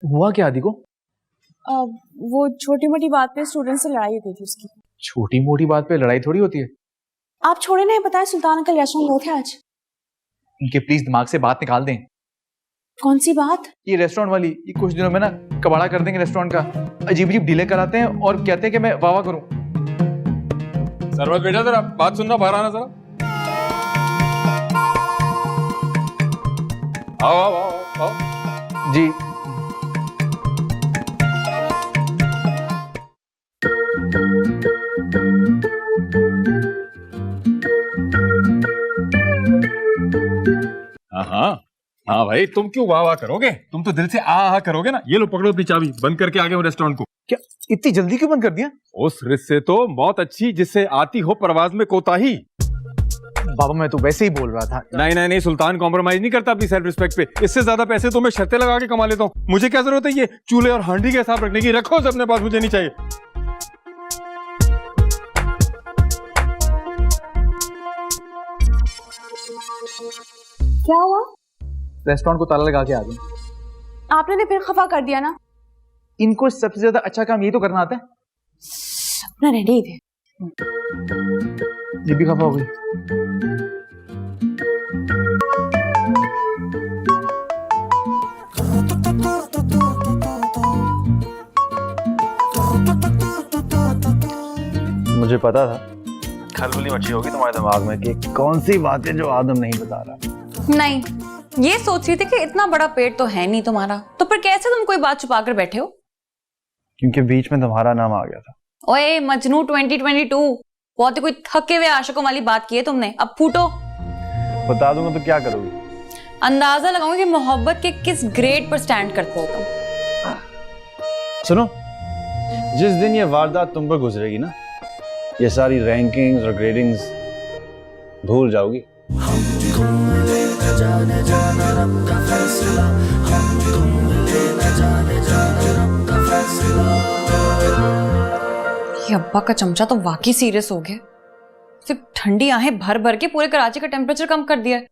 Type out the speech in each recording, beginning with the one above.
हुआ क्या आदि को? वो छोटी मोटी बात पे स्टूडेंट से लड़ाई हो गई थी उसकी। छोटी मोटी बात पे लड़ाई थोड़ी होती है। आप छोड़े नहीं, बताए सुल्तान अंकल रेस्टोरेंट गए थे आज। इनके प्लीज दिमाग से बात निकाल दें। कौन सी बात? ये रेस्टोरेंट वाली, ये कुछ दिनों में ना कबाड़ा कर देंगे रेस्टोरेंट का। अजीब अजीब डीले कराते हैं और कहते हैं कि मैं वाह करूं। सरवत बेटा जरा बात सुनना, बाहर आना जरा। आओ आओ आओ आओ। जी हाँ हाँ भाई, तुम क्यों वाह वाह करोगे? तुम तो दिल से आ करोगे ना। ये लो पकड़ो अपनी चाबी, बंद करके आ गए हो रेस्टोरेंट को। क्या इतनी जल्दी क्यों बंद कर दिया? उस रिश्ते से तो मौत अच्छी जिससे आती हो परवाज में कोताही। बाबा मैं तो वैसे ही बोल रहा था। नहीं नहीं नहीं, सुल्तान कॉम्प्रोमाइज नहीं करता अपनी सेल्फ रिस्पेक्ट पे। इससे ज्यादा पैसे तो मैं शर्तें लगा के कमा लेता हूँ। मुझे क्या जरूरत है ये चूल्हे और हांडी का हिसाब रखने की? रखो उसे अपने पास, मुझे नहीं चाहिए। क्या हुआ? रेस्टोरेंट को ताला लगा के आ गए। आपने तो फिर खफा कर दिया ना। इनको सबसे ज्यादा अच्छा काम ये तो करना आता है। अपना रेडी थे। ये भी खफा हो गई। मुझे पता था खलबली मची होगी तुम्हारे दिमाग में कि कौन सी बात है जो आदम नहीं बता रहा। नहीं, ये सोच रही थी कि इतना बड़ा पेट तो है नहीं तुम्हारा, तो फिर कैसे तुम कोई बात छुपा कर बैठे हो? क्योंकि बीच में तुम्हारा नाम आ गया था। ओए मजनू 2022, बहुत ही कोई थके हुए आशिकों वाली बात की है तुमने। अब फूटो। बता दूंगा तो क्या करोगी? अंदाजा लगाऊंगी कि मोहब्बत के किस ग्रेड पर स्टैंड करते हो तुम। सुनो, जिस दिन ये वारदात तुम पर गुजरेगी ना, ये सारी रैंकिंग्स और ग्रेडिंग्स भूल जाओगी। ये अब्बा का चमचा तो वाकई सीरियस हो गया। सिर्फ ठंडी आहें भर भर के पूरे कराची का टेम्परेचर कम कर दिया है।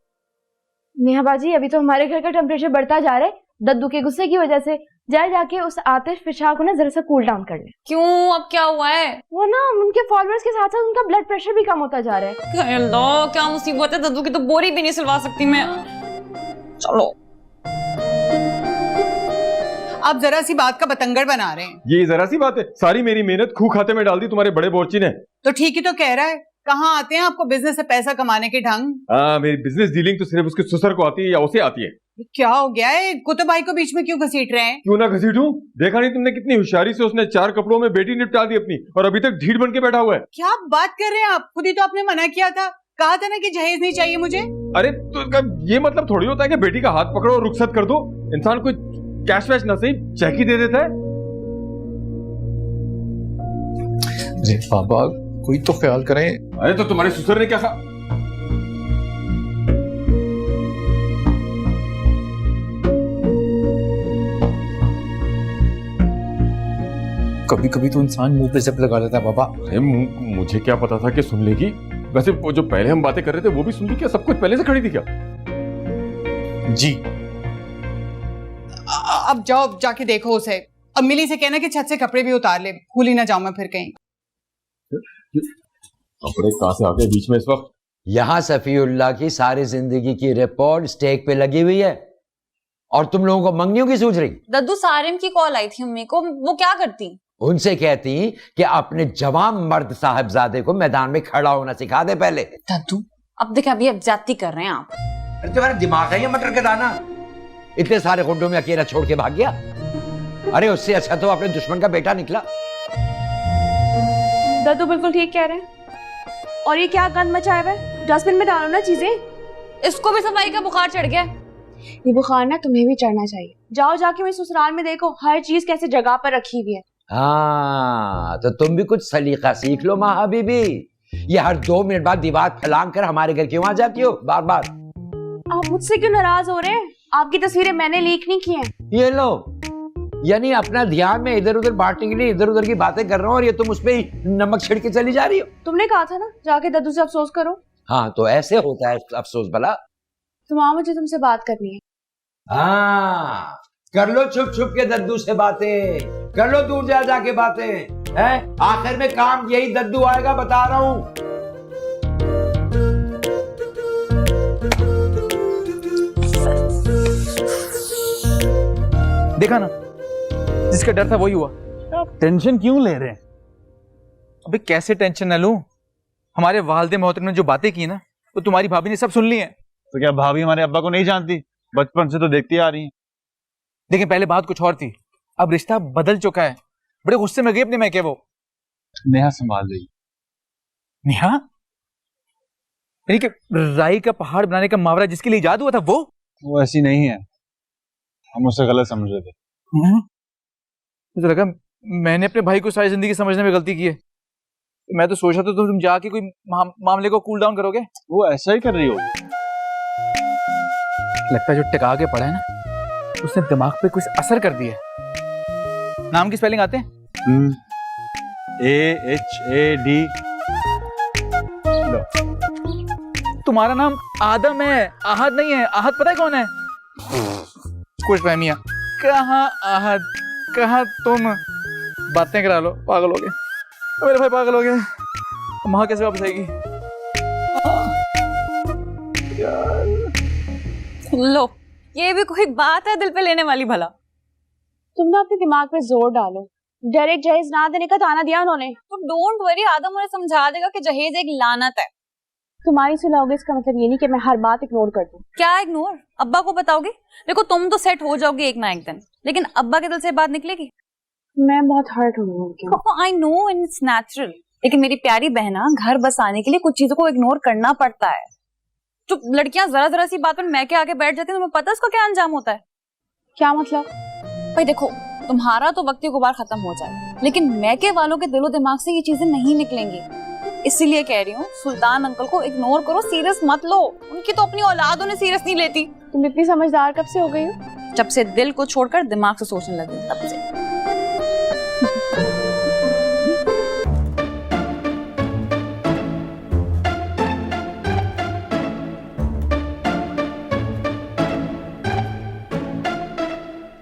नेहा बाजी, अभी तो हमारे घर का टेम्परेचर बढ़ता जा रहा है दद्दू के गुस्से की वजह से। जाके उस आतिश फिशा को ना जरा सा कूल डाउन कर ले। क्यों, अब क्या हुआ है? वो ना उनके फॉलोअर्स के साथ साथ उनका ब्लड प्रेशर भी कम होता जा रहा है। हाय अल्लाह, क्या मुसीबत है। दद्दू की तो बोरी भी नहीं सिलवा सकती मैं। चलो, आप जरा सी बात का बतंगड़ बना रहे हैं। ये जरा सी बात है, सारी मेरी मेहनत खूह खाते में डाल दी तुम्हारे बड़े बोर्ची ने। तो ठीक ही तो कह रहा है। कहाँ आते हैं आपको बिजनेस से पैसा कमाने के ढंग? हाँ, मेरी बिजनेस डीलिंग तो सिर्फ उसके ससुर को आती है या उसे आती है। क्या हो गया है? कुतुब भाई को बीच में क्यों घसीट रहे हैं? क्यों ना घसीटूं? देखा नहीं तुमने कितनी होशियारी से उसने 4 कपड़ों में बेटी निपटा दी अपनी, और अभी तक ढीठ बन के बैठा हुआ है। क्या बात कर रहे हैं आप? खुद ही तो आपने मना किया था, कहा था ना कि जहेज नहीं चाहिए मुझे। अरे तो इसका ये मतलब थोड़ी होता है कि बेटी का हाथ पकड़ो और रुखसत कर दो। इंसान कोई कैश वैश ना सही चेक ही दे देता है। अरे बाबा कोई तो ख्याल करें। अरे तो तुम्हारे ससुर ने क्या कहा? कभी कभी तो इंसान मुंह पे जब लगा लेता है बाबा। अरे मुझे क्या पता था कि सुन लेगी। वैसे वो जो पहले हम बातें कर रहे थे वो भी सुन ली क्या? सब कुछ पहले से खड़ी थी क्या? जी अब जाओ, जाके देखो उसे। अब मिली से कहना कि छत से कपड़े भी उतार ले, भूल ही ना जाऊं मैं फिर कहीं। कपड़े कहां से आ गए बीच में इस वक्त? यहाँ सफीउल्लाह की सारी जिंदगी की रिपोर्ट स्टेक पे लगी हुई है और तुम लोगों को मंगनियों की सूझ रही। दद्दू सारिम की कॉल आई थी अम्मी को, वो क्या करती? उनसे कहती कि अपने जवान मर्द साहबजादे को मैदान में खड़ा होना सिखा दे पहले। दद्दू अब देख, अभी ज्यादती कर रहे हैं आप। अरे तुम्हारा दिमाग है ये मटर का दाना? इतने सारे गुंडों में अकेला छोड़ के भाग गया? अरे उससे अच्छा तो अपने दुश्मन का बेटा निकला। दद्दू बिल्कुल ठीक कह रहे हैं। और ये क्या गंद मचाया हुआ है? डस्टबिन में डालो ना चीजें। इसको भी सफाई का बुखार चढ़ गया। ये बुखार ना तुम्हें भी चढ़ना चाहिए। जाओ जाके मेरे ससुराल में देखो हर चीज कैसे जगह पर रखी हुई है। हाँ तो तुम भी कुछ सलीका सीख लो माँ हबीबी। ये हर 2 मिनट बाद दीवार फैलांग कर हमारे घर क्यों आ जाती हो बार बार? आप मुझसे क्यों नाराज हो रहे हैं? आपकी तस्वीरें मैंने लीक नहीं की हैं। ये लो, यानी अपना ध्यान में इधर उधर बांटने के लिए इधर उधर की बातें कर रहा हूँ और ये तुम उस पे ही नमक छिड़क के चली जा रही हो। तुमने कहा था ना जाके दद्दू से अफसोस करो। हाँ तो ऐसे होता है अफसोस भला। तो माँ मुझे तुमसे बात करनी है। हाँ कर लो छुप छुप के दद्दू से बातें, कर लो दूर जा जाके बातें, हैं? आखिर में काम यही दद्दू आएगा, बता रहा हूं। देखा ना, जिसका डर था वही हुआ। आप टेंशन क्यों ले रहे हैं? अबे कैसे टेंशन न लूं? हमारे वालिद मोहतरम ने जो बातें की ना, वो तुम्हारी भाभी ने सब सुन ली हैं। तो क्या भाभी हमारे अब्बा को नहीं जानती? बचपन से तो देखती आ रही हैं। लेकिन पहले बात कुछ और थी, अब रिश्ता बदल चुका है। बड़े गुस्से में गए अपने मैके वो। नेहा संभाल रही। नेहा? यानी कि राई का पहाड़ बनाने का मावरा जिसके लिए इजाद हुआ था वो ऐसी नहीं है, हम उसे गलत समझ रहे थे। मुझे लगा मैंने अपने भाई को सारी जिंदगी समझने में गलती की है। मैं तो सोचा था तुम जाके कोई मामले को कूल डाउन करोगे। वो ऐसा ही कर रही होगी। लगता है जो टिका के पड़ा है ना, उसने दिमाग पे कुछ असर कर दिया है। नाम की स्पेलिंग आते हैं? AHAD। तुम्हारा नाम आदम है, आहद नहीं है। आहद पता है कौन है? खुश फहमिया। कहाँ आहद, कहाँ तुम? बातें करा लो, पागल हो गए। मेरे भाई पागल हो गए। माँ कैसे वापस आएगी? लो, ये भी कोई बात है दिल पे लेने वाली भला? तुम ना अपने दिमाग पे जोर डालो। डायरेक्ट जहेज ना देने का ताना दिया उन्होंने। तो डोंट वरी, आदम उन्हें समझा देगा कि जहेज एक लानत है। तुम्हारी सुलह होगी इसका मतलब ये नहीं कि मैं हर बात इग्नोर कर दूं। क्या इग्नोर? अब्बा को बताओगे? देखो तुम तो सेट हो जाओगे एक ना एक दिन, लेकिन अब्बा के दिल से बात निकलेगी। मैं बहुत हर्ट हूँ। I know and it's natural, लेकिन मेरी प्यारी बहना, घर बसाने के लिए कुछ चीजों को इग्नोर करना पड़ता है। जो लड़कियां जरा जरा सी बात पर मैके आके बैठ जाती हैं, तुम्हें पता है उसका क्या अंजाम होता है? क्या मतलब? भाई देखो, तुम्हारा तो वक्ती गुबार खत्म हो जाए, लेकिन मैके वालों के दिलो दिमाग से ये चीजें नहीं निकलेंगी। इसीलिए कह रही हूँ, सुल्तान अंकल को इग्नोर करो, सीरियस मत लो। उनकी तो अपनी औलाद उन्हें सीरियस नहीं लेती। तुम इतनी समझदार कब से हो गई हो? जब से दिल को छोड़कर दिमाग से सोचने लगी तब से।